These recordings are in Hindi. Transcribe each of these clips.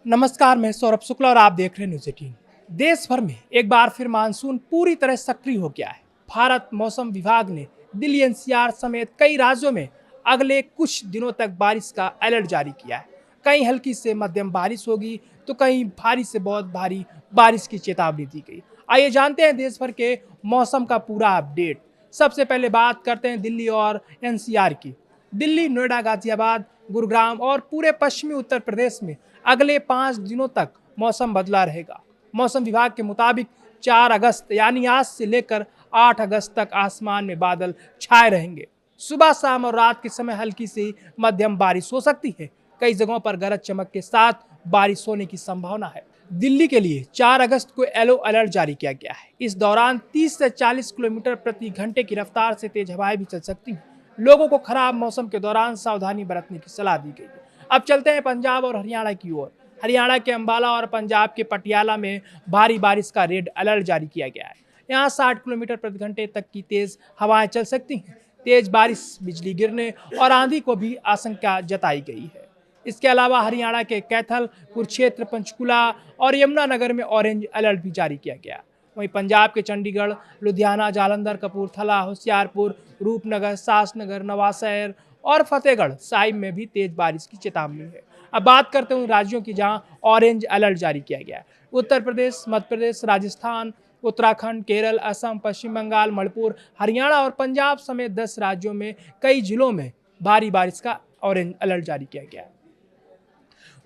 नमस्कार, मैं सौरभ शुक्ला और आप देख रहे हैं न्यूज़ 18। देश भर में एक बार फिर मानसून पूरी तरह सक्रिय हो गया है। भारत मौसम विभाग ने दिल्ली एनसीआर समेत कई राज्यों में अगले कुछ दिनों तक बारिश का अलर्ट जारी किया है। कहीं हल्की से मध्यम बारिश होगी तो कहीं भारी से बहुत भारी बारिश की चेतावनी दी गई। आइए जानते हैं देश भर के मौसम का पूरा अपडेट। सबसे पहले बात करते हैं दिल्ली और एनसीआर की। दिल्ली, नोएडा, गाजियाबाद, गुरुग्राम और पूरे पश्चिमी उत्तर प्रदेश में अगले 5 दिनों तक मौसम बदला रहेगा। मौसम विभाग के मुताबिक 4 अगस्त यानी आज से लेकर 8 अगस्त तक आसमान में बादल छाए रहेंगे। सुबह, शाम और रात के समय हल्की से मध्यम बारिश हो सकती है। कई जगहों पर गरज चमक के साथ बारिश होने की संभावना है। दिल्ली के लिए 4 अगस्त को येलो अलर्ट जारी किया गया है। इस दौरान 30 से 40 किलोमीटर प्रति घंटे की रफ्तार से तेज हवाएं भी चल सकती हैं। लोगों को खराब मौसम के दौरान सावधानी बरतने की सलाह दी गई है। अब चलते हैं पंजाब और हरियाणा की ओर। हरियाणा के अंबाला और पंजाब के पटियाला में भारी बारिश का रेड अलर्ट जारी किया गया है। यहाँ 60 किलोमीटर प्रति घंटे तक की तेज हवाएं चल सकती हैं। तेज बारिश, बिजली गिरने और आंधी को भी आशंका जताई गई है। इसके अलावा हरियाणा के कैथल, कुरुक्षेत्र, पंचकुला और यमुनानगर में ऑरेंज अलर्ट भी जारी किया गया। वहीं पंजाब के चंडीगढ़, लुधियाना, जालंधर, कपूरथला, होशियारपुर, रूपनगर, सासनगर, नवांशहर और फतेहगढ़ साहिब में भी तेज बारिश की चेतावनी है। अब बात करते हैं उन राज्यों की जहां ऑरेंज अलर्ट जारी किया गया है। उत्तर प्रदेश, मध्य प्रदेश, राजस्थान, उत्तराखंड, केरल, असम, पश्चिम बंगाल, मणिपुर, हरियाणा और पंजाब समेत 10 राज्यों में कई जिलों में भारी बारिश का ऑरेंज अलर्ट जारी किया गया है।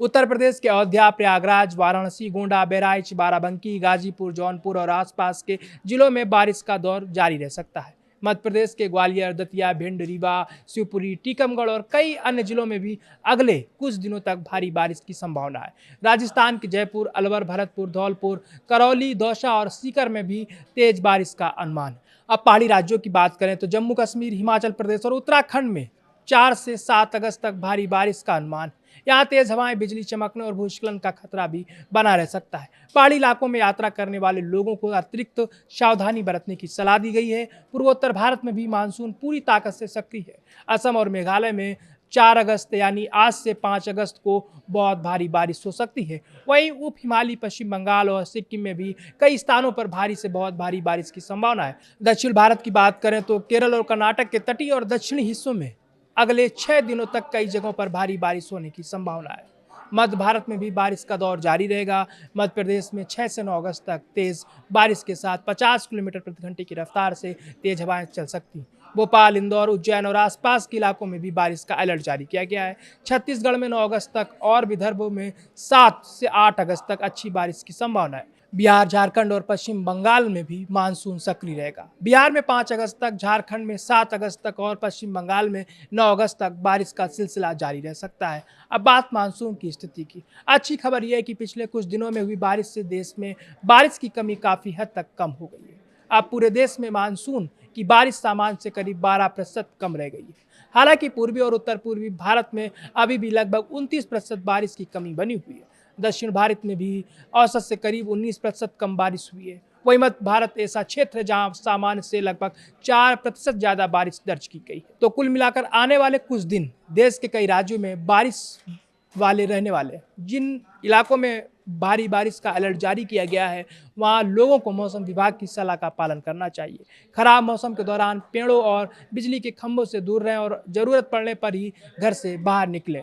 उत्तर प्रदेश के अयोध्या, प्रयागराज, वाराणसी, गोंडा, बहराइच, बाराबंकी, गाजीपुर, जौनपुर और आसपास के जिलों में बारिश का दौर जारी रह सकता है। मध्य प्रदेश के ग्वालियर, दतिया, भिंड, रीवा, शिवपुरी, टीकमगढ़ और कई अन्य जिलों में भी अगले कुछ दिनों तक भारी बारिश की संभावना है। राजस्थान के जयपुर, अलवर, भरतपुर, धौलपुर, करौली, दौसा और सीकर में भी तेज बारिश का अनुमान है। अब पहाड़ी राज्यों की बात करें तो जम्मू कश्मीर, हिमाचल प्रदेश और उत्तराखंड में 4 से 7 अगस्त तक भारी बारिश का अनुमान है। यहाँ तेज हवाएं, बिजली चमकने और भूस्खलन का खतरा भी बना रह सकता है। पहाड़ी इलाकों में यात्रा करने वाले लोगों को अतिरिक्त सावधानी बरतने की सलाह दी गई है। पूर्वोत्तर भारत में भी मानसून पूरी ताकत से सक्रिय है। असम और मेघालय में 4 अगस्त यानी आज से 5 अगस्त को बहुत भारी बारिश हो सकती है। वहीं उप हिमालयी पश्चिम बंगाल और सिक्किम में भी कई स्थानों पर भारी से बहुत भारी बारिश की संभावना है। दक्षिण भारत की बात करें तो केरल और कर्नाटक के तटीय और दक्षिणी हिस्सों में अगले 6 दिनों तक कई जगहों पर भारी बारिश होने की संभावना है। मध्य भारत में भी बारिश का दौर जारी रहेगा। मध्य प्रदेश में 6 से 9 अगस्त तक तेज बारिश के साथ 50 किलोमीटर प्रति घंटे की रफ्तार से तेज हवाएं चल सकती हैं। भोपाल, इंदौर, उज्जैन और आसपास के इलाकों में भी बारिश का अलर्ट जारी किया गया है। छत्तीसगढ़ में 9 अगस्त तक और विदर्भ में 7 से 8 अगस्त तक अच्छी बारिश की संभावना है। बिहार, झारखंड और पश्चिम बंगाल में भी मानसून सक्रिय रहेगा। बिहार में 5 अगस्त तक, झारखंड में 7 अगस्त तक और पश्चिम बंगाल में 9 अगस्त तक बारिश का सिलसिला जारी रह सकता है। अब बात मानसून की स्थिति की। अच्छी खबर यह है कि पिछले कुछ दिनों में हुई बारिश से देश में बारिश की कमी काफ़ी हद तक कम हो गई है। अब पूरे देश में मानसून की बारिश सामान्य से करीब 12% कम रह गई है। हालांकि पूर्वी और उत्तर पूर्वी भारत में अभी भी लगभग 29% बारिश की कमी बनी हुई है। दक्षिण भारत में भी औसत से करीब 19% कम बारिश हुई है। वही मध्य भारत ऐसा क्षेत्र है जहां सामान्य से लगभग 4% ज्यादा बारिश दर्ज की गई है। तो कुल मिलाकर आने वाले कुछ दिन देश के कई राज्यों में बारिश वाले रहने वाले हैं। जिन इलाकों में भारी बारिश का अलर्ट जारी किया गया है वहां लोगों को मौसम विभाग की सलाह का पालन करना चाहिए। खराब मौसम के दौरान पेड़ों और बिजली के खंभों से दूर रहें और जरूरत पड़ने पर ही घर से बाहर निकलें।